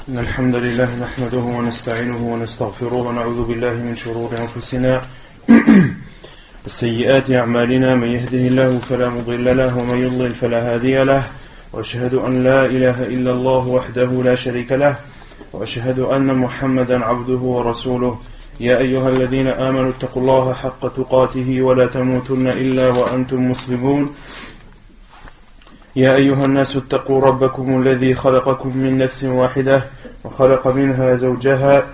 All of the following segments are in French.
إن الحمد لله نحمده ونستعينه ونستغفره ونعوذ بالله من شرور أنفسنا السيئات أعمالنا من يهده الله فلا مضل له ومن يضلل فلا هادي له وأشهد أن لا إله إلا الله وحده لا شريك له وأشهد أن محمدا عبده ورسوله يا أيها الذين آمنوا اتقوا الله حق تقاته ولا تموتن إلا وأنتم مسلمون يا أيها الناس اتقوا ربكم الذي خلقكم من نفس واحدة وخلق منها زوجها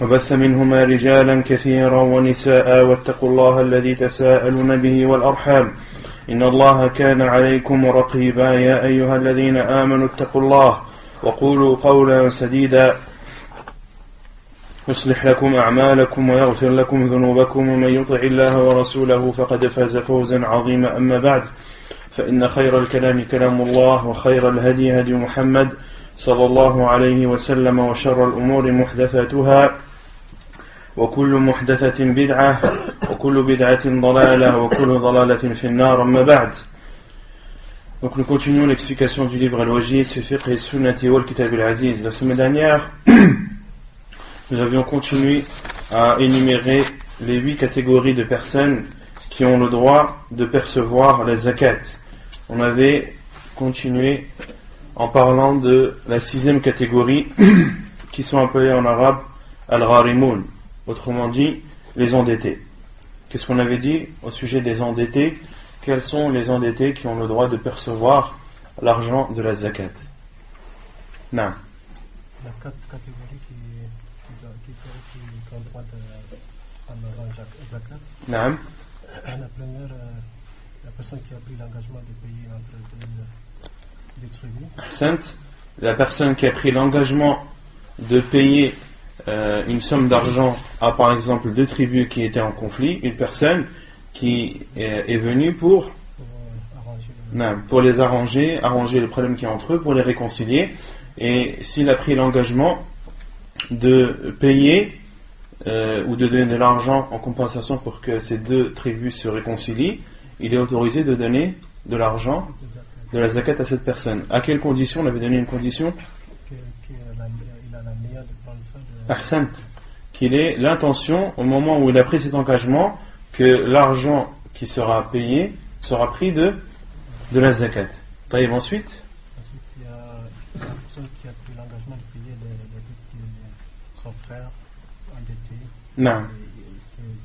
وبث منهما رجالا كثيرا ونساء واتقوا الله الذي تساءلون به والأرحام إن الله كان عليكم رقيبا يا أيها الذين آمنوا اتقوا الله وقولوا قولا سديدا يصلح لكم أعمالكم ويغفر لكم ذنوبكم ومن يطع الله ورسوله فقد فاز فوزا عظيما أما بعد فإن خير الكلام كلام الله وخير الهدي هدي محمد صلى الله عليه وسلم وشر الأمور محدثاتها وكل محدثة بدعة وكل بدعة ضلالة وكل ضلالة في النار أما بعد. Donc nous continuons l'explication du livre Al-Wajiz fi fiqh al-sunnati wal kitab al-aziz. La semaine dernière, nous avions continué à énumérer les 8 catégories de personnes qui ont le droit de percevoir la zakat. On avait continué en parlant de la 6e catégorie qui sont appelées en arabe al-gharimoun, autrement dit les endettés. Qu'est-ce qu'on avait dit au sujet des endettés? Quels sont les endettés qui ont le droit de percevoir l'argent de la zakat? Non. Il y a 4 catégories qui ont le droit de prendre la zakat. Non. La première, la personne qui a pris l'engagement de payer entre deux tribus. Ahsant, la personne qui a pris l'engagement de payer une somme d'argent à par exemple 2 tribus qui étaient en conflit, une personne qui est venue pour les arranger le problème qu'il y a entre eux, pour les réconcilier, et s'il a pris l'engagement de payer ou de donner de l'argent en compensation pour que ces 2 tribus se réconcilient, il est autorisé de donner de l'argent, de la zakat à cette personne. À quelle condition? On avait donné une condition qu'il a la meilleure de prendre ça. Ahsant, qu'il ait l'intention au moment où il a pris cet engagement que l'argent qui sera payé sera pris de la zakat. Taïb, ensuite, il y a la personne qui a pris l'engagement de payer les dettes de son frère endetté. non.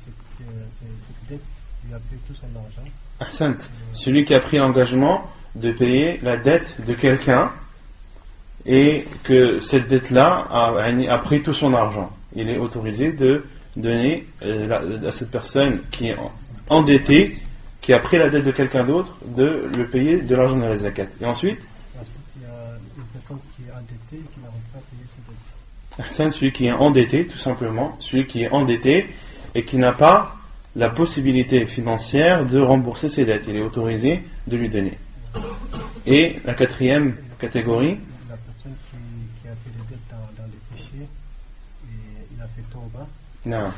Cette dette lui a pris tout son argent. Ahsant, celui qui a pris l'engagement de payer la dette de quelqu'un et que cette dette-là a pris tout son argent. Il est autorisé de donner à cette personne qui est endettée, qui a pris la dette de quelqu'un d'autre, de le payer de l'argent de la zakat. Et ensuite, il y a une personne qui est endettée et qui n'arrive pas à payer ses dettes. Ahsan, celui qui est endetté, tout simplement, celui qui est endetté et qui n'a pas la possibilité financière de rembourser ses dettes, il est autorisé de lui donner. Et la 4e catégorie, la personne qui a fait des dettes dans les péchés et il a fait tauba, non.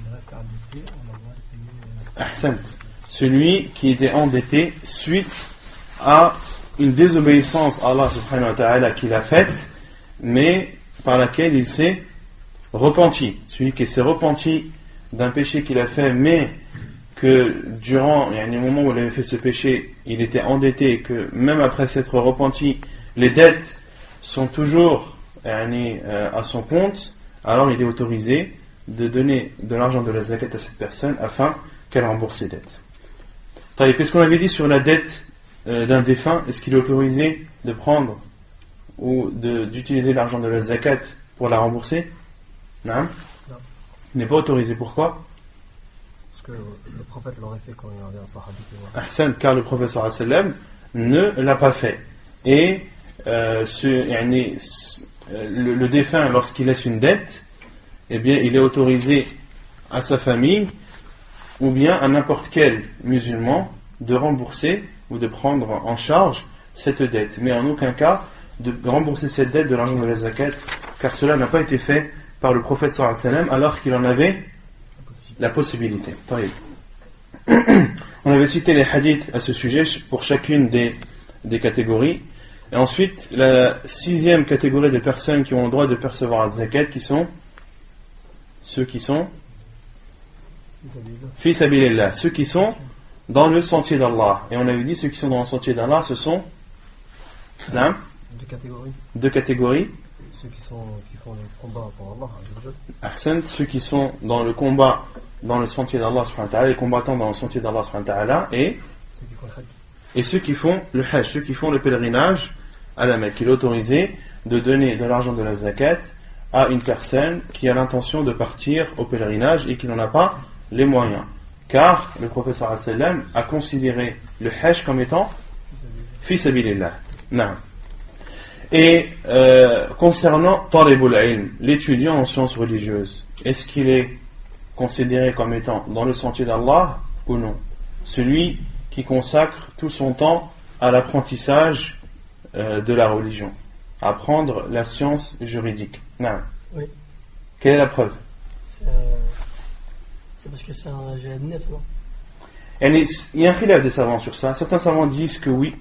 il reste endetté, on a le droit de payer. Ahsant, celui qui était endetté suite à une désobéissance à Allah subhanahu wa ta'ala qu'il a faite, mais par laquelle il s'est repenti. Celui qui s'est repenti d'un péché qu'il a fait, mais que durant il y a un moment où il avait fait ce péché, il était endetté, et que même après s'être repenti, les dettes sont toujours à son compte, alors il est autorisé de donner de l'argent de la zakat à cette personne afin qu'elle rembourse ses dettes. Qu'est-ce qu'on avait dit sur la dette d'un défunt? Est-ce qu'il est autorisé de prendre ou d'utiliser l'argent de la zakat pour la rembourser? Non. Il n'est pas autorisé. Pourquoi? Parce que le prophète l'aurait fait quand il y avait un sahabi. Ahsan, car le prophète sallallahu alayhi wa sallam ne l'a pas fait. Et le défunt, lorsqu'il laisse une dette, eh bien, il est autorisé à sa famille ou bien à n'importe quel musulman de rembourser ou de prendre en charge cette dette. Mais en aucun cas de rembourser cette dette de l'argent de la zakat, car cela n'a pas été fait par le prophète sallallahu alayhi wa sallam alors qu'il en avait la possibilité. On avait cité les hadiths à ce sujet pour chacune des catégories. Et ensuite, la 6e catégorie de personnes qui ont le droit de percevoir la zakat, qui sont ceux qui sont fi sabilillah, ceux qui sont dans le sentier d'Allah. Et on avait dit, ceux qui sont dans le sentier d'Allah, ce sont deux catégories. Ceux qui font le combat pour Allah, Ahsan, ceux qui sont dans le combat dans le sentier d'Allah subhanahu wa ta'ala, les combattants dans le sentier d'Allah subhanahu wa ta'ala, et ceux qui font le hajj, ceux qui font le pèlerinage à la Mecque. Il est autorisé de donner de l'argent de la zakat à une personne qui a l'intention de partir au pèlerinage et qui n'en a pas les moyens. Car le prophète sallallahu alayhi wa sallam a considéré le hajj comme étant fi sabilillah. Non. Et concernant talibul ilm, l'étudiant en sciences religieuses, est-ce qu'il est considéré comme étant dans le sentier d'Allah ou non? Celui qui consacre tout son temps à l'apprentissage de la religion, à apprendre la science juridique. Non. Oui. Quelle est la preuve? C'est parce que c'est un GN9, non? Il y a un khilaf des savants sur ça. Certains savants disent que oui,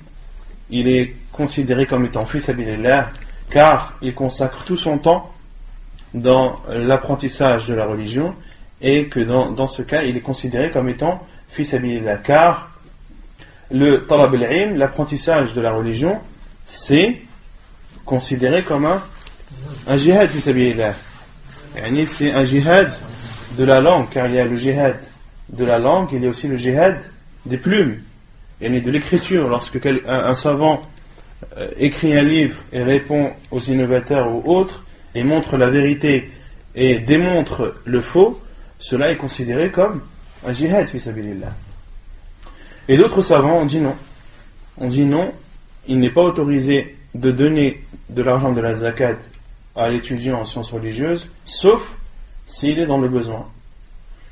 il est considéré comme étant fi sabilillah, car il consacre tout son temps dans l'apprentissage de la religion, et que dans ce cas, il est considéré comme étant fi sabilillah, car le talab al-ilm, l'apprentissage de la religion, c'est considéré comme un jihad fi sabilillah. C'est un jihad de la langue, car il y a le jihad de la langue, il y a aussi le jihad des plumes, et de l'écriture. Lorsque un savant écrit un livre et répond aux innovateurs ou autres, et montre la vérité et démontre le faux, cela est considéré comme un jihad fi sabilillah. Et d'autres savants ont dit non. On dit non, il n'est pas autorisé de donner de l'argent de la zakat à l'étudiant en sciences religieuses, sauf s'il est dans le besoin,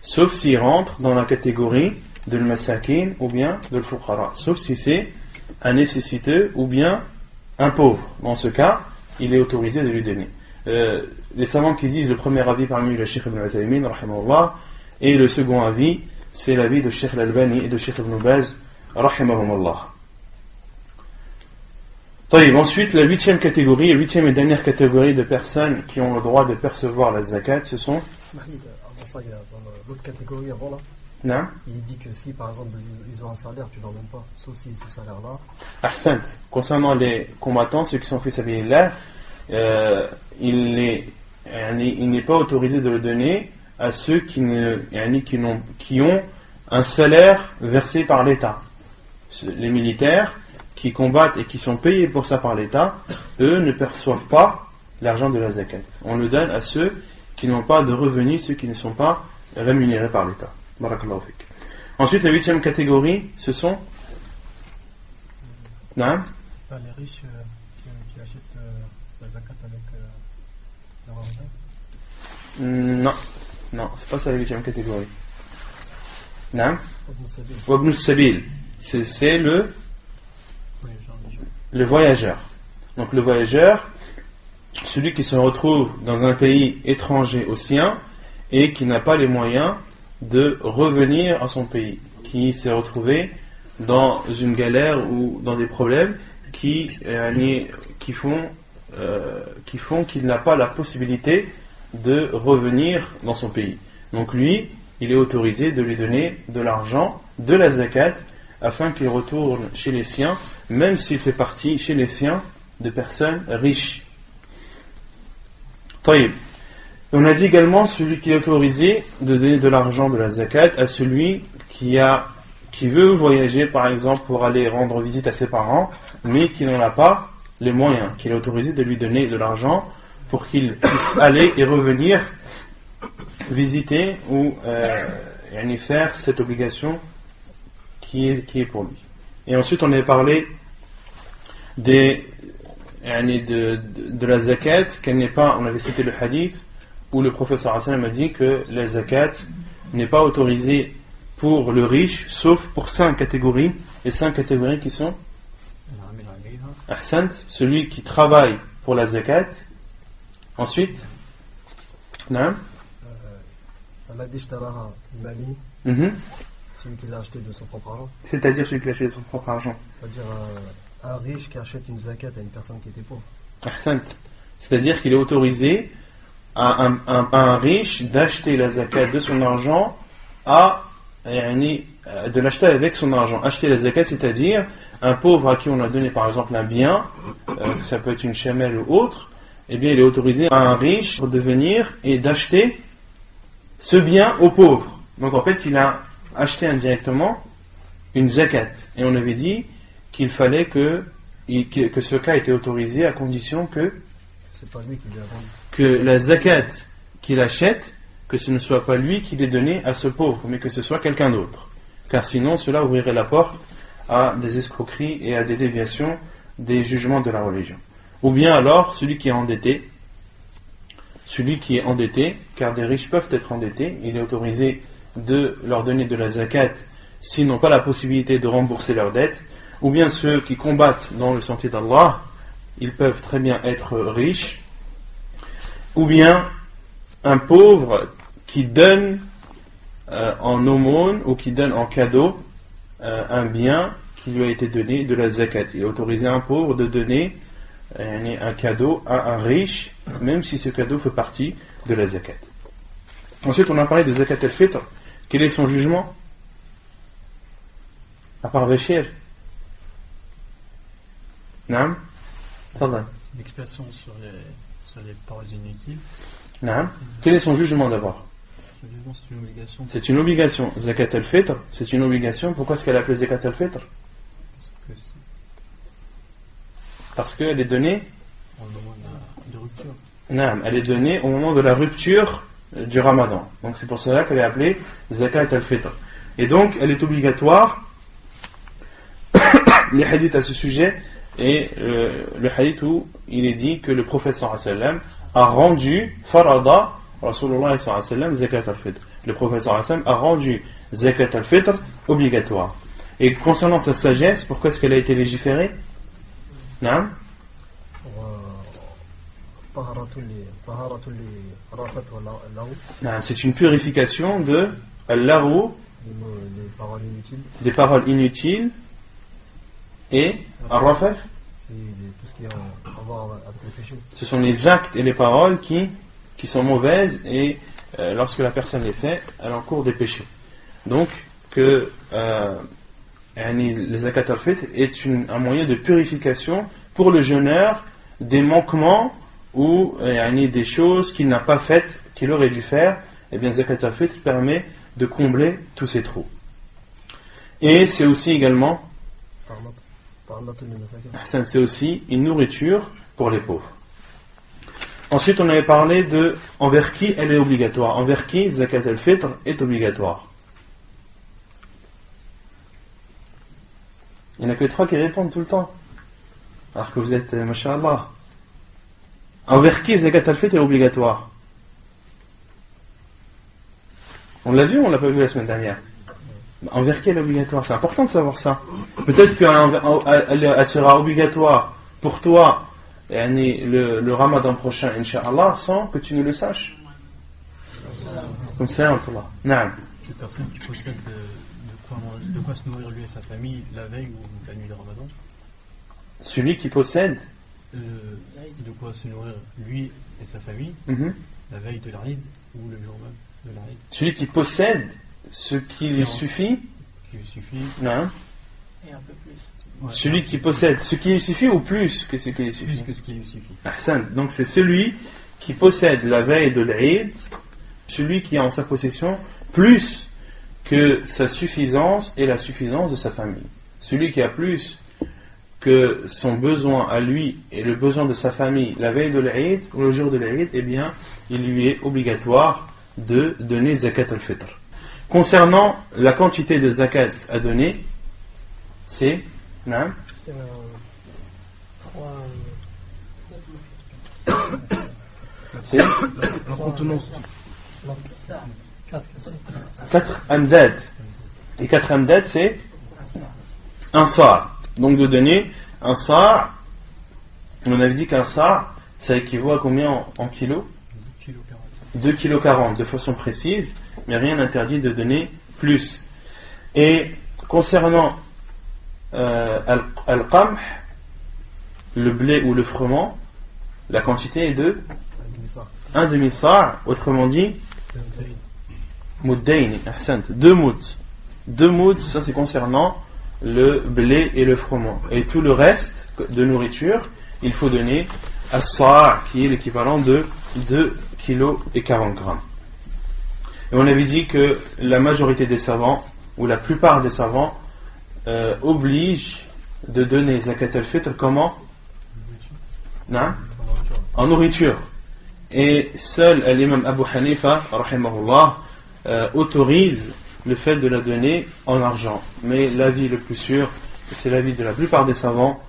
sauf s'il rentre dans la catégorie de l'masakin ou bien de l'fuqara, sauf si c'est un nécessiteux ou bien un pauvre. Dans ce cas, il est autorisé de lui donner. Les savants qui disent le premier avis parmi le Cheikh Ibn Uthaymin rahimahullah, et le second avis c'est l'avis de Cheikh Al-Albani et de Cheikh Ibn Baz rahimahumullah. Ensuite, la 8e catégorie, la 8e et dernière catégorie de personnes qui ont le droit de percevoir la zakat, ce sont... Avant ça, il y a dans l'autre catégorie avant là. Non. Il dit que si par exemple ils ont un salaire, tu n'en donnes pas, sauf si ce salaire-là. Ahsant. Concernant les combattants, ceux qui sont fi sabilillah, il n'est pas autorisé de le donner à ceux qui ont un salaire versé par l'État. Les militaires qui combattent et qui sont payés pour ça par l'État, eux ne perçoivent pas l'argent de la zakat. On le donne à ceux qui n'ont pas de revenus, ceux qui ne sont pas rémunérés par l'État. Barakallahu fik. Ensuite, la 8e catégorie, ce sont les riches qui achètent la zakat avec leur argent. Non, c'est pas ça la 8e catégorie. Wabn sabil, c'est le voyageur. Donc le voyageur, celui qui se retrouve dans un pays étranger au sien et qui n'a pas les moyens de revenir à son pays, qui s'est retrouvé dans une galère ou dans des problèmes qui font qu'il n'a pas la possibilité de revenir dans son pays. Donc lui, il est autorisé de lui donner de l'argent, de la zakat, afin qu'il retourne chez les siens, même s'il fait partie chez les siens de personnes riches. On a dit également celui qui est autorisé de donner de l'argent de la zakat à celui qui veut voyager par exemple pour aller rendre visite à ses parents, mais qui n'en a pas les moyens, qu'il est autorisé de lui donner de l'argent pour qu'il puisse aller et revenir visiter ou faire cette obligation qui est pour lui. Et ensuite on avait parlé de la zakat, qu'elle n'est pas, on avait cité le hadith où le professeur Hassan a dit que la zakat n'est pas autorisée pour le riche, sauf pour 5 catégories, et 5 catégories qui sont Ahsant, celui qui travaille pour la zakat. Ensuite celui qui l'a acheté de son propre argent. C'est-à-dire celui qui l'a acheté de son propre argent. C'est-à-dire un riche qui achète une zakat à une personne qui était pauvre. Ahsant. C'est-à-dire qu'il est autorisé à un riche d'acheter la zakat de son argent de l'acheter avec son argent. Acheter la zakat, c'est-à-dire un pauvre à qui on a donné par exemple un bien, ça peut être une chamelle ou autre, eh bien il est autorisé à un riche de venir et d'acheter ce bien au pauvre. Donc en fait il a acheté indirectement une zakat. Et on avait dit qu'il fallait que ce cas était autorisé à condition que C'est pas lui qui lui a vendu. que la zakat qu'il achète, que ce ne soit pas lui qui l'ait donné à ce pauvre, mais que ce soit quelqu'un d'autre. Car sinon, cela ouvrirait la porte à des escroqueries et à des déviations des jugements de la religion. Ou bien alors, celui qui est endetté, car des riches peuvent être endettés, il est autorisé de leur donner de la zakat s'ils n'ont pas la possibilité de rembourser leurs dettes, ou bien ceux qui combattent dans le sentier d'Allah, ils peuvent très bien être riches, ou bien un pauvre qui donne en aumône ou qui donne en cadeau un bien qui lui a été donné de la zakat. Il est autorisé à un pauvre de donner un cadeau à un riche, même si ce cadeau fait partie de la zakat. Ensuite, on a parlé de zakat al-fitr. Quel est son jugement? À part Béchir. Naam? Tadal. L'expiation sur les paroles inutiles. Naam. Quel est son jugement d'abord? Le jugement, c'est une obligation. C'est une obligation. Zakat al-fitr, c'est une obligation. Pourquoi est-ce qu'elle a appelé zakat al-fitr? Parce qu'elle est donnée Au moment de rupture. Naam, elle est donnée au moment de la rupture du Ramadan. Donc c'est pour cela qu'elle est appelée zakat al-fitr. Et donc elle est obligatoire. Les hadiths à ce sujet et le hadith où il est dit que le prophète sallallahu alayhi wa sallam a rendu farada Rasulullah sallallahu alayhi wa sallam zakat al-fitr. Le prophète sallallahu alayhi wa sallam a rendu zakat al-fitr obligatoire. Et concernant sa sagesse, pourquoi est-ce qu'elle a été légiférée? Naam. C'est une purification de al-laghu, des paroles inutiles, et al-rafaf, c'est tout ce qui a à voir avec le péché. ce sont les actes et les paroles qui sont mauvaises, et lorsque la personne les fait, elle encourt des péchés. Donc que le zakat al-fitr est un moyen de purification pour le jeûneur des manquements ou des choses qu'il n'a pas faites, qu'il aurait dû faire. Et bien zakat al-fitr permet de combler tous ces trous. Et c'est aussi également c'est aussi une nourriture pour les pauvres. Ensuite on avait parlé de envers qui elle est obligatoire. Envers qui zakat al-fitr est obligatoire. Il n'y en a que 3 qui répondent tout le temps. Alors que vous êtes, masha'Allah. Envers qui zakat al-fitr est obligatoire? On l'a vu ou on l'a pas vu la semaine dernière? Envers qui elle est obligatoire? C'est important de savoir ça. Peut-être qu'elle sera obligatoire pour toi le Ramadan prochain, Inch'Allah, sans que tu ne le saches. Comme ça, Allah. Naam. Une personne qui possède de quoi se nourrir lui et sa famille la veille ou la nuit de Ramadan. Celui qui possède de quoi se nourrir lui et sa famille la veille de l'Aïd ou le jour même de l'Aïd. Celui qui possède ce qui lui suffit. Non. Et un peu plus. Ouais, celui qui possède ce qui lui suffit ou plus que ce qui lui suffit. Plus que ce qui lui suffit. Ahsan. Donc c'est celui qui possède la veille de l'Aïd, celui qui a en sa possession plus que sa suffisance et la suffisance de sa famille. Celui qui a plus que son besoin à lui et le besoin de sa famille la veille de l'Aïd ou le jour de l'Aïd, eh bien, il lui est obligatoire de donner zakat al-fitr. Concernant la quantité de zakat à donner, c'est non? C'est 3. C'est La contenance. 4 amdad. Et 4 amdad, c'est un sa'. Donc de donner un sa', on avait dit qu'un sa', ça équivaut à combien en kilos? 2,40 kg de façon précise, mais rien n'interdit de donner plus. Et concernant al-qamh, le blé ou le froment, la quantité est de un demi-sa. 1 demi-sa', autrement dit, muddayn, ahsant, 2 mouds. 2 mouds, ça c'est concernant le blé et le froment. Et tout le reste de nourriture, il faut donner à sa', qui est l'équivalent de 2 kg et 40 grammes. Et on avait dit que la majorité des savants, ou la plupart des savants, obligent de donner zakat al-fitr comment? Non? En nourriture. Et seul l'imam Abu Hanifa, rahimahullah, autorise le fait de la donner en argent. Mais l'avis le plus sûr, c'est l'avis de la plupart des savants,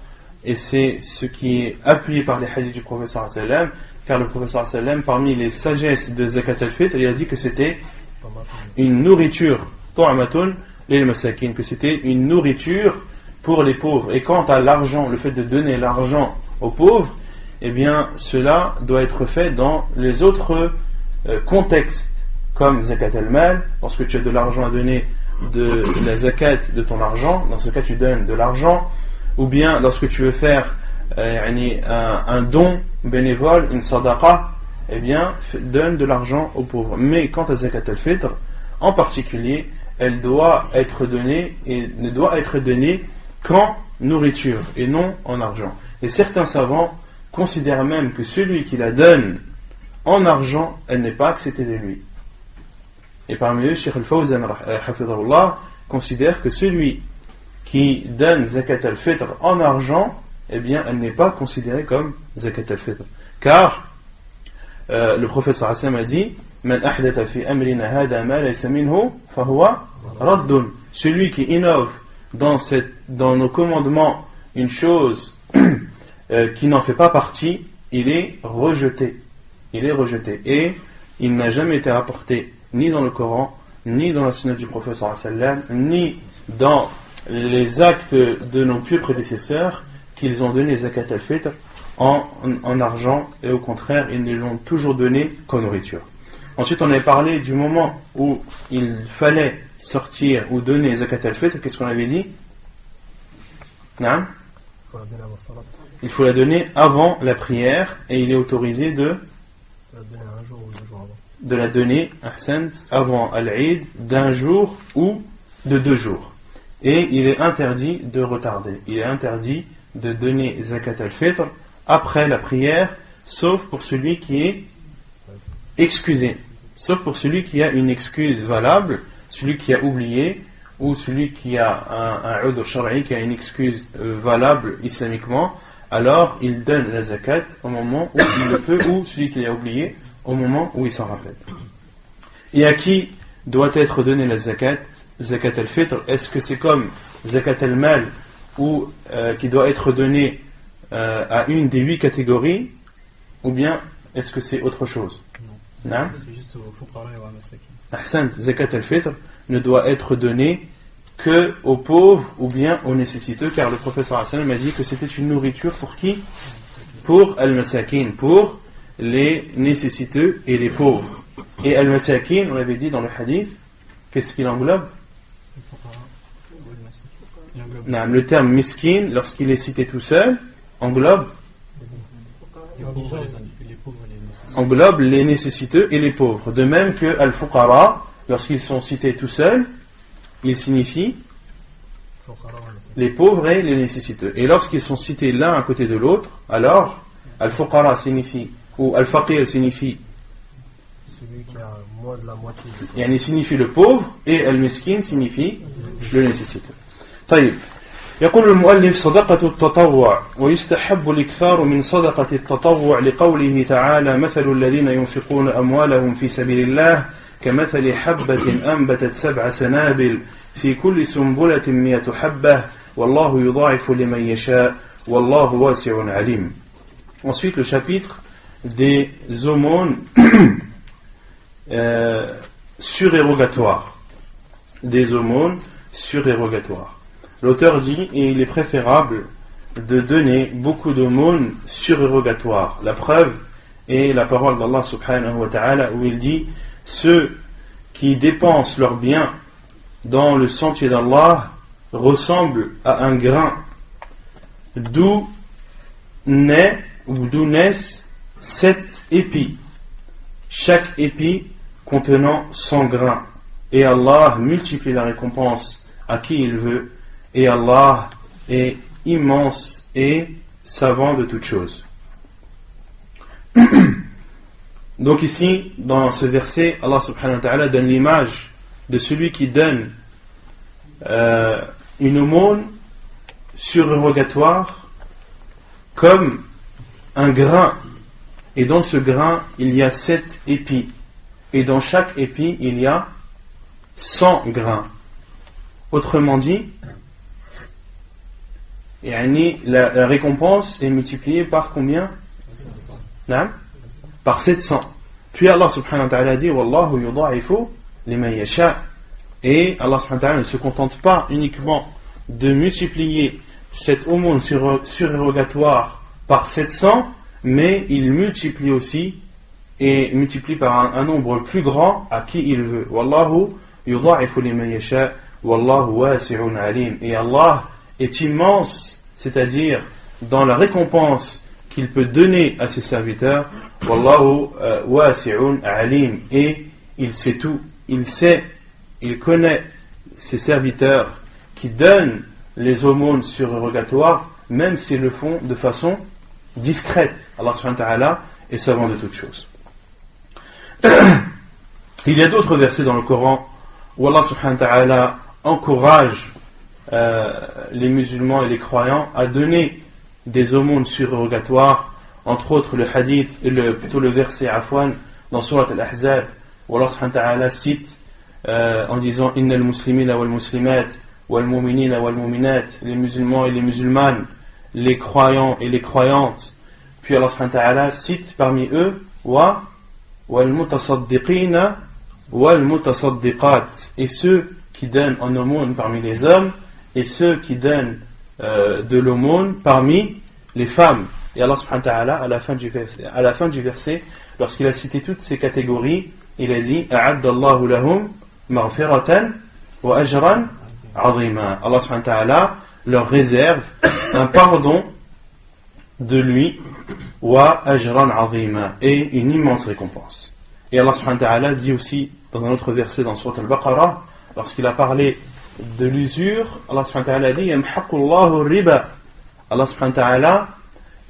et c'est ce qui est appuyé par les hadiths du prophète sallallahu alayhi wa sallam, car le prophète sallallahu alayhi wa sallam, parmi les sagesses de zakat al-fitr, il a dit que c'était une nourriture, ta'amatun lil masakin, que c'était une nourriture pour les pauvres. Et quant à l'argent, le fait de donner l'argent aux pauvres, eh bien cela doit être fait dans les autres contextes, comme zakat al-mal, lorsque tu as de l'argent à donner, de la zakat de ton argent, dans ce cas tu donnes de l'argent, ou bien lorsque tu veux faire un don bénévole, une sadaqa, eh bien donne de l'argent aux pauvres. Mais quant à zakat al-fitr, en particulier, elle doit être donnée et ne doit être donnée qu'en nourriture et non en argent. Et certains savants considèrent même que celui qui la donne en argent, elle n'est pas acceptée de lui. Et parmi eux, Cheikh al-Fawzan hafidhahullah considère que celui qui donne zakat al-fitr en argent, eh bien elle n'est pas considérée comme zakat al-fitr. Car le prophète sallallahu alayhi wa sallam a dit: Man ahdatha fi amrina hada ma laysa minhu fahuwa raddun. Celui qui innove dans nos commandements une chose qui n'en fait pas partie, il est rejeté. Il est rejeté. Et il n'a jamais été rapporté ni dans le Coran, ni dans la sunna du prophète sallallahu alayhi wa sallam, ni dans les actes de nos pieux prédécesseurs qu'ils ont donné zakat al-fitr en argent, et au contraire, ils ne l'ont toujours donné qu'en nourriture. Ensuite, on avait parlé du moment où il fallait sortir ou donner zakat al-fitr. Qu'est-ce qu'on avait dit? Non? Il faut la donner avant la prière, et il est autorisé de la donner un jour ou 2 jours avant. De la donner avant Al-Eid d'un jour ou de 2 jours. Et il est interdit de retarder. Il est interdit de donner zakat al-fitr après la prière, sauf pour celui qui est excusé. Sauf pour celui qui a une excuse valable, celui qui a oublié, ou celui qui a un udhr shar'i, qui a une excuse valable islamiquement, alors il donne la zakat au moment où il le peut, ou celui qui a oublié au moment où il s'en rappelle. Et à qui doit être donnée la zakat al-fitr? Est-ce que c'est comme zakat al-mal, ou qui doit être donnée à une des 8 catégories, ou bien est-ce que c'est autre chose? Non. C'est juste au fuqara et au masakin. Ahsan, zakat al-fitr ne doit être donnée que aux pauvres ou bien aux nécessiteux, car le prophète sallallahu alayhi wa sallam a dit que c'était une nourriture pour qui? Pour al-masakin, pour les nécessiteux et les pauvres. Et al-masakin, on l'avait dit dans le hadith, qu'est-ce qu'il englobe? Non, le terme miskin, lorsqu'il est cité tout seul, englobe les nécessiteux et les pauvres. De même que al-fuqara, lorsqu'ils sont cités tout seuls, ils signifient les pauvres et les nécessiteux. Et lorsqu'ils sont cités l'un à côté de l'autre, alors al-fuqara signifie, ou al-faqir signifie celui qui a moins de la moitié. Yani signifie le pauvre, et al-miskin signifie le nécessiteux. طيب. يقول المؤلف: صدقة التطوع، ويستحب الإكثار من صدقة التطوع لقوله تعالى: مثل الذين ينفقون أموالهم في سبيل الله كمثل حبة أنبتت 7 سنابل في كل سنبلة 100 حبة والله يضاعف لمن يشاء والله واسع عليم. Ensuite, le chapitre des aumônes surérogatoires. Des aumônes surérogatoires. L'auteur dit, et il est préférable de donner beaucoup d'aumônes surérogatoires. La preuve est la parole d'Allah subhanahu wa ta'ala, où il dit: ceux qui dépensent leurs biens dans le sentier d'Allah ressemblent à un grain d'où naît ou d'où naissent 7 épis, chaque épi contenant 100 grains. Et Allah multiplie la récompense à qui il veut, et Allah est immense et savant de toutes choses. Donc ici, dans ce verset, Allah subhanahu wa ta'ala donne l'image de celui qui donne une aumône surérogatoire comme un grain, et dans ce grain il y a 7 épis, et dans chaque épi il y a 100 grains. Autrement dit, la récompense est multipliée par combien? Par 700. Puis Allah subhanahu wa ta'ala dit Wallahu yudha'ifu liman yasha. Et Allah subhanahu wa ta'ala ne se contente pas uniquement de multiplier cette aumône surérogatoire par 700, mais il multiplie aussi et multiplie par un nombre plus grand à qui il veut. Wallahu yudha'ifu liman yasha wallahu wasi'un alim. Et Allah est immense, c'est-à-dire dans la récompense qu'il peut donner à ses serviteurs. Wallahu wasi'un alim. Et il sait tout, il connaît ses serviteurs qui donnent les aumônes surérogatoires, même s'ils le font de façon discrète. Allah subhanahu wa ta'ala est savant de toutes choses. Il y a d'autres versets dans le Coran où Allah subhanahu wa ta'ala encourage les musulmans et les croyants à donner des aumônes surérogatoires, entre autres le hadith, plutôt le verset Afwan dans Surat Al-Ahzab, où Allah subhanahu wa ta'ala cite en disant Innal muslimina wal muslimat wal mu'minina wal mu'minat, les musulmans et les musulmanes, les croyants et les croyantes. Puis Allah subhanahu wa ta'ala cite parmi eux wal mutasaddiqina wal mutasaddiqat, et ceux qui donnent en aumône parmi les hommes et ceux qui donnent de l'aumône parmi les femmes. Et Allah subhanahu wa ta'ala, à la fin du verset, lorsqu'il a cité toutes ces catégories, il a dit A'addallahu lahum maghfiratan wa ajran azima. Allah subhanahu wa ta'ala leur réserve un pardon de lui, wa ajran azima, et une immense récompense. Et Allah subhanahu wa ta'ala dit aussi dans un autre verset dans Surat Al-Baqarah, lorsqu'il a parlé de l'usure, Allah subhanahu wa ta'ala a dit Yamhaqullahu riba. Allah subhanahu wa ta'ala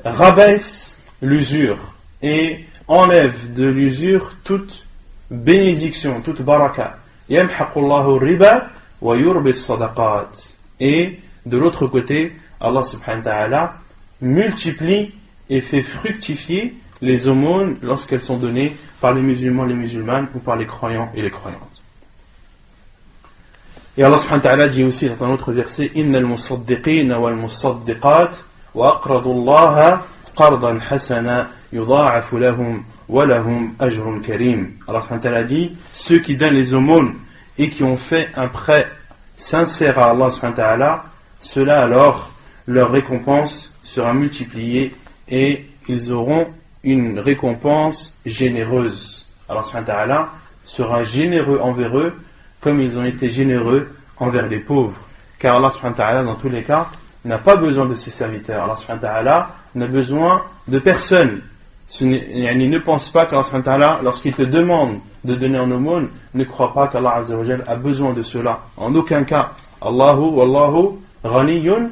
rabaisse l'usure et enlève de l'usure toute bénédiction, toute baraka. Yamhaqullahu riba wa yurbis sadaqat. Et de l'autre côté, Allah subhanahu wa ta'ala multiplie et fait fructifier les aumônes lorsqu'elles sont données par les musulmans et les musulmanes ou par les croyants et les croyantes. Et Allah subhanahu wa ta'ala dit aussi dans un autre verset Innal musaddiqina wal musaddiqat wa aqradu Allaha qardan hasana yudha'afu lahum wa lahum ajrun karim. Allah subhanahu wa ta'ala dit ceux qui donnent les aumônes et qui ont fait un prêt sincère à Allah subhanahu wa ta'ala, ceux-là alors leur récompense sera multipliée et ils auront une récompense généreuse. Allah subhanahu wa ta'ala sera généreux envers eux comme ils ont été généreux envers les pauvres. Car Allah subhanahu wa ta'ala dans tous les cas n'a pas besoin de ses serviteurs. Allah subhanahu wa ta'ala n'a besoin de personne. Ne pense pas qu'Allah subhanahu wa ta'ala, lorsqu'il te demande de donner en aumône, ne crois pas qu'Allah azza wa jal a besoin de cela. En aucun cas. Wallahu ghaniyun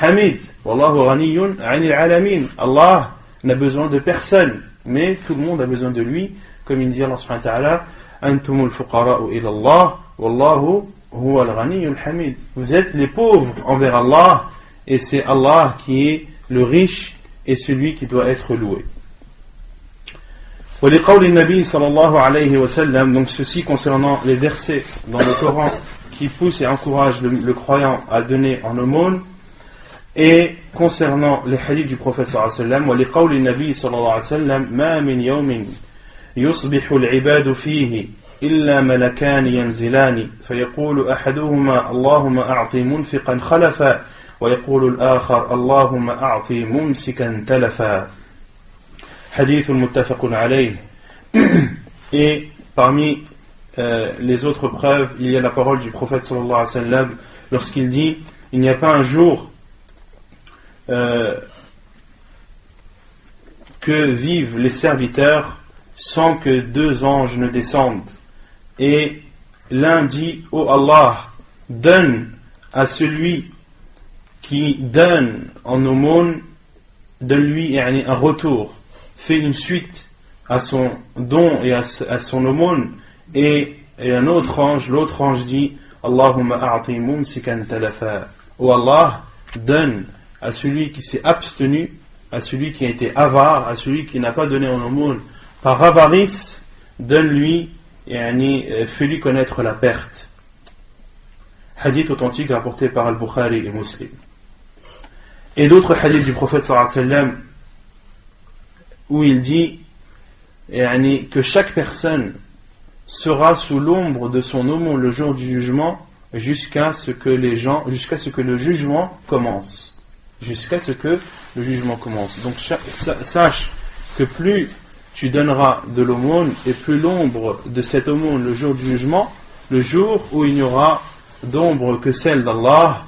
hamid. Wallahu ghaniyun anil alamin. Allah n'a besoin de personne, mais tout le monde a besoin de lui. Comme il dit Allah subhanahu wa ta'ala Antumul fuqara'u ila Allah wallahu huwa al-ghaniyyul hamid. Vous êtes les pauvres envers Allah et c'est Allah qui est le riche et celui qui doit être loué. ولقول النبي صلى الله عليه وسلم, donc ceci concernant les versets dans le Coran qui poussent et encouragent le croyant à donner en aumône, et concernant les hadiths du prophète sallallahu alayhi wa sallam, ولقول النبي صلى الله عليه وسلم ما من يوم يصبح العباد فيه إلا ملكان ينزلان فيقول أحدهما اللهم أعطي منفقا خلفا ويقول الآخر اللهم أعطي ممسكا تلفا. Hadith muttafaqun alayh. Et parmi les autres preuves, il y a la parole du prophète sallallahu alayhi wa sallam lorsqu'il dit il n'y a pas un jour que vivent les serviteurs sans que 2 anges ne descendent. Et l'un dit: ô Allah, donne à celui qui donne en aumône, donne-lui un retour, fais une suite à son don et à son aumône. Et l'autre ange dit: Allahumma a'ti mumsikan talafa. Ô Allah, donne à celui qui s'est abstenu, à celui qui a été avare, à celui qui n'a pas donné en aumône par avarice, donne-lui, fais-lui connaître la perte. Hadith authentique rapporté par Al-Bukhari et Muslim. Et d'autres hadiths du prophète sallallahu alayhi wa sallam où il dit que chaque personne sera sous l'ombre de son aumône le jour du jugement jusqu'à ce que le jugement commence. Jusqu'à ce que le jugement commence. Donc sache que plus tu donneras de l'aumône, et plus l'ombre de cette aumône le jour du jugement, le jour où il n'y aura d'ombre que celle d'Allah,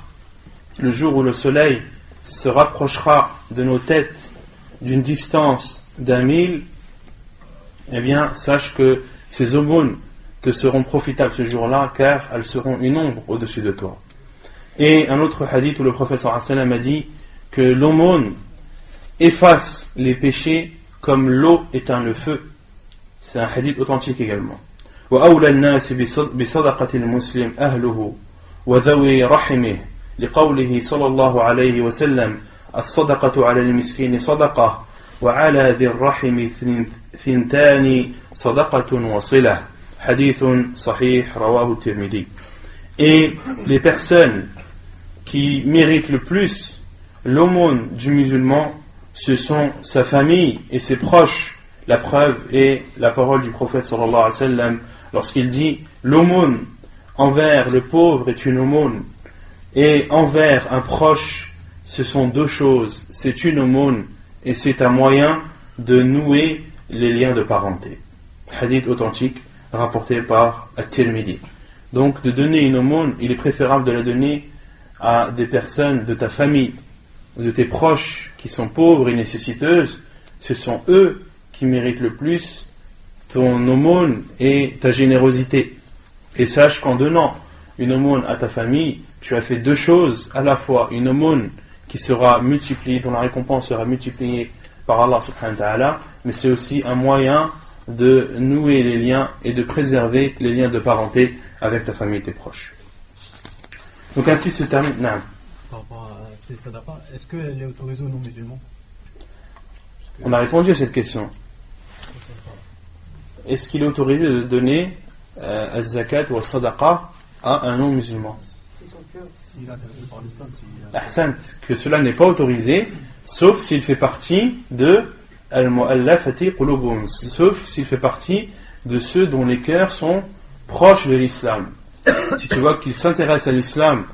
le jour où le soleil se rapprochera de nos têtes d'une distance d'1 000, eh bien sache que ces aumônes te seront profitables ce jour-là, car elles seront une ombre au-dessus de toi. Et un autre hadith où le prophète sallallahu alayhi wa sallam a dit que l'aumône efface les péchés comme l'eau éteint le feu. C'est un hadith authentique également. وأولى الناس بصدقة المسلم أهله وذوي رحمه لقوله صلى الله عليه وسلم الصدقة على المسكين صدقة وعلى ذي الرحم ثنتان صدقة وصلة حديث صحيح رواه الترمذي. Et les personnes qui méritent le plus l'aumône du musulman, ce sont sa famille et ses proches. La preuve est la parole du prophète sallallahu alayhi wa sallam lorsqu'il dit: l'aumône envers le pauvre est une aumône, et envers un proche ce sont 2 choses, c'est une aumône et c'est un moyen de nouer les liens de parenté. Hadith authentique rapporté par At-Tirmidhi. Donc de donner une aumône, il est préférable de la donner à des personnes de ta famille, de tes proches qui sont pauvres et nécessiteuses. Ce sont eux qui méritent le plus ton aumône et ta générosité. Et sache qu'en donnant une aumône à ta famille, tu as fait 2 choses, à la fois une aumône qui sera multipliée, dont la récompense sera multipliée par Allah subhanahu wa ta'ala, mais c'est aussi un moyen de nouer les liens et de préserver les liens de parenté avec ta famille et tes proches. Donc ainsi se termine. Non. Par rapport à ces sadaqa, est-ce qu'elle est autorisée aux non-musulmans? On a répondu à cette question. Est-ce qu'il est autorisé de donner az-zakat ou az-sadaqa à un non-musulman? Ahsant, que cela n'est pas autorisé, sauf s'il fait partie de al-mu'allafati qulubum, sauf s'il fait partie de ceux dont les cœurs sont proches de l'islam. Si tu vois qu'il s'intéresse à l'islam,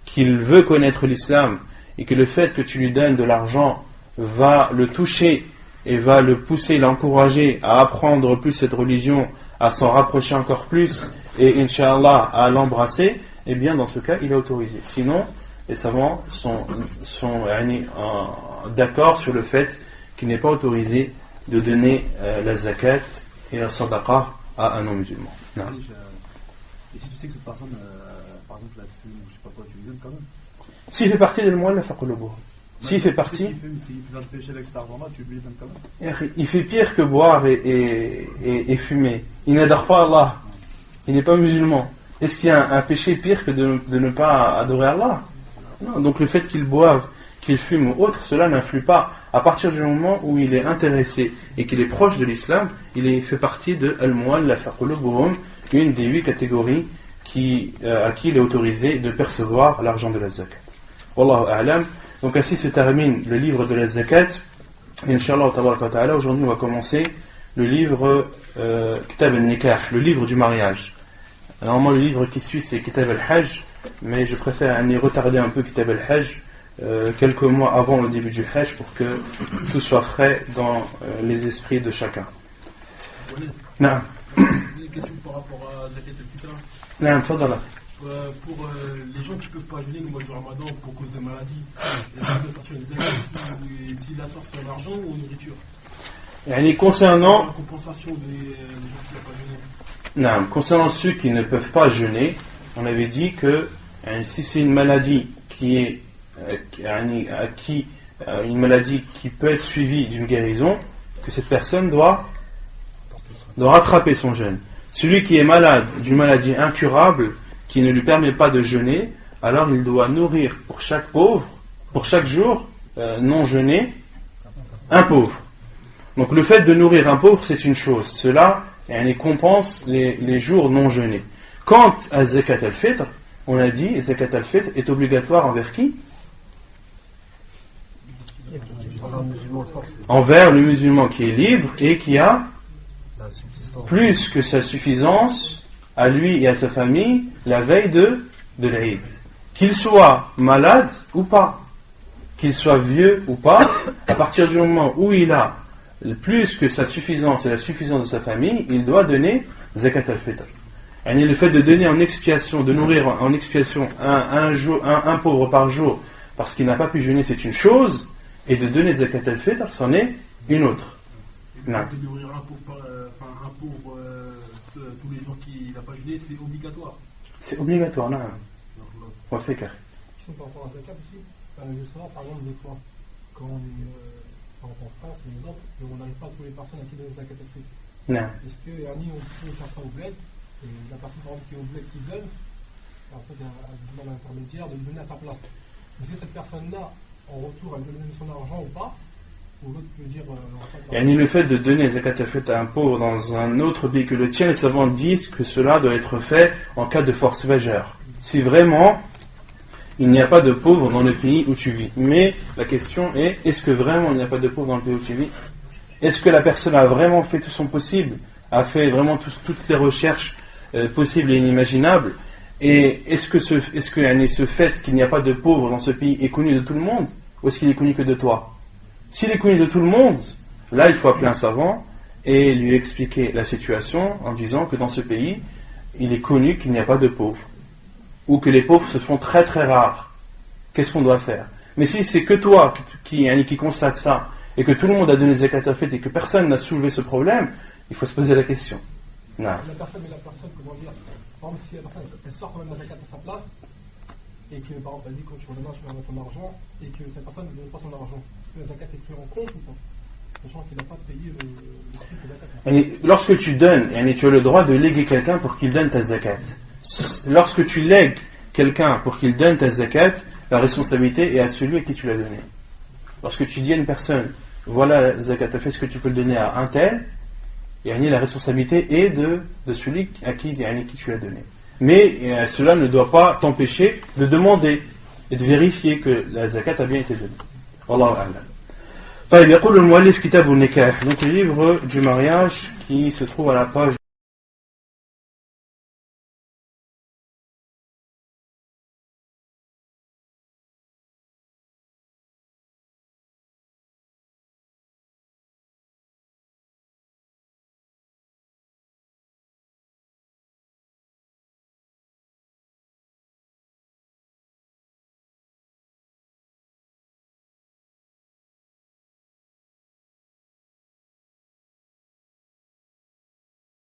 qu'il veut connaître l'islam, et que le fait que tu lui donnes de l'argent va le toucher et va le pousser, l'encourager à apprendre plus cette religion, à s'en rapprocher encore plus, et Inch'Allah à l'embrasser, eh bien dans ce cas il est autorisé. Sinon, les savants sont d'accord sur le fait qu'il n'est pas autorisé de donner la zakat et la sadaqa à un non-musulman. Non. Et si tu sais que cette personne, par exemple, la fume, ou je sais pas quoi, tu lui donnes quand même? S'il fait partie de l'mu'allaf qulubuhum. S'il fait partie. S'il fait un péché avec cet argent-là, tu lui donnes quand même? Il fait pire que boire et fumer. Il n'adore pas Allah. Il n'est pas musulman. Est-ce qu'il y a un péché pire que de ne pas adorer Allah? Non. Donc le fait qu'il boive, qu'il fume ou autre, cela n'influe pas. À partir du moment où il est intéressé et qu'il est proche de l'islam, il fait partie de al-mu'allaf qulubuhum, une des 8 catégories à qui il est autorisé de percevoir l'argent de la zakat. Wallahu a'lam. Donc ainsi se termine le livre de la zakat. Inch'Allah ta'ala, aujourd'hui on va commencer le livre Kitab al-Nikah, le livre du mariage. Normalement le livre qui suit c'est Kitab al-Hajj, mais je préfère retarder un peu Kitab al-Hajj quelques mois avant le début du Hajj pour que tout soit frais dans les esprits de chacun. Non. Une question par rapport à Zakat al-Fitr. Non, tfadala. Pour les gens qui ne peuvent pas jeûner le mois du Ramadan pour cause de maladie, ils peuvent sortir une zakat, s'ils la sortent sur l'argent ou en nourriture. concernant La compensation des gens qui n'ont pas jeûné. Non, concernant ceux qui ne peuvent pas jeûner, on avait dit que si c'est une maladie qui est une maladie qui peut être suivie d'une guérison, que cette personne doit rattraper son jeûne. Celui qui est malade d'une maladie incurable qui ne lui permet pas de jeûner, alors il doit nourrir pour chaque pauvre, pour chaque jour non jeûné, un pauvre. Donc le fait de nourrir un pauvre, c'est une chose. Cela compense les jours non jeûnés. Quant à Zakat al-Fitr, on a dit Zakat al-Fitr est obligatoire envers qui? Envers le musulman qui est libre et qui a plus que sa suffisance à lui et à sa famille la veille de l'Aïd. Qu'il soit malade ou pas, qu'il soit vieux ou pas, à partir du moment où il a plus que sa suffisance et la suffisance de sa famille, il doit donner Zakat al-Fitr. Et le fait de donner en expiation, de nourrir en expiation un pauvre par jour parce qu'il n'a pas pu jeûner, c'est une chose, et de donner Zakat al-Fitr, c'en est une autre. Et de nourrir un pauvre, tous les jours qu'il n'a pas jeûné, c'est obligatoire. C'est obligatoire, non. On va faire carré. Question par rapport à Zakat aussi. Je veux savoir, par exemple, des fois, quand on est en France, par exemple, et on n'arrive pas à trouver les personnes à qui donner Zakat al-Fitr. Non. Est-ce que on peut faire ça au bled, et la personne par exemple qui est au bled qui donne, et en fait elle demande à l'intermédiaire de donner à sa place. Est-ce que cette personne-là, en retour, elle veut donner son argent ou pas? Ou l'autre peut dire le fait de donner Zakat al-Fitr à un pauvre dans un autre pays que le tien, les savants disent que cela doit être fait en cas de force majeure. Si vraiment il n'y a pas de pauvres dans le pays où tu vis. Mais la question est, est-ce que vraiment il n'y a pas de pauvres dans le pays où tu vis? Est-ce que la personne a vraiment fait tout son possible, a fait vraiment toutes ses recherches possibles et inimaginables? Et est-ce que ce fait qu'il n'y a pas de pauvres dans ce pays est connu de tout le monde? Ou est-ce qu'il est connu que de toi? S'il est connu de tout le monde, là il faut appeler un savant et lui expliquer la situation en disant que dans ce pays, il est connu qu'il n'y a pas de pauvres. Ou que les pauvres se font très très rares. Qu'est-ce qu'on doit faire? Mais si c'est que toi qui constate ça, et que tout le monde a donné Zakat al-Fitr et que personne n'a soulevé ce problème, il faut se poser la question. Non. La personne, comment dire, par exemple, si la personne elle sort quand même la Zakat à sa place, et que par exemple elle dit quand tu redonnes, tu vas ton argent, et que cette personne ne donne pas son argent, est-ce que la Zakat est prise en compte ou pas? Sachant qu'il n'a pas payé le prix de la Zakat. Lorsque tu donnes, tu as le droit de léguer quelqu'un pour qu'il donne ta Zakat. Lorsque tu lègues quelqu'un pour qu'il donne ta zakat, la responsabilité est à celui à qui tu l'as donné. Lorsque tu dis à une personne, voilà la zakat, est-ce que tu peux le donner à un tel, la responsabilité est de celui à qui tu l'as donné. Mais cela ne doit pas t'empêcher de demander et de vérifier que la zakat a bien été donnée. Wallahu a'lam. Donc le livre du mariage qui se trouve à la page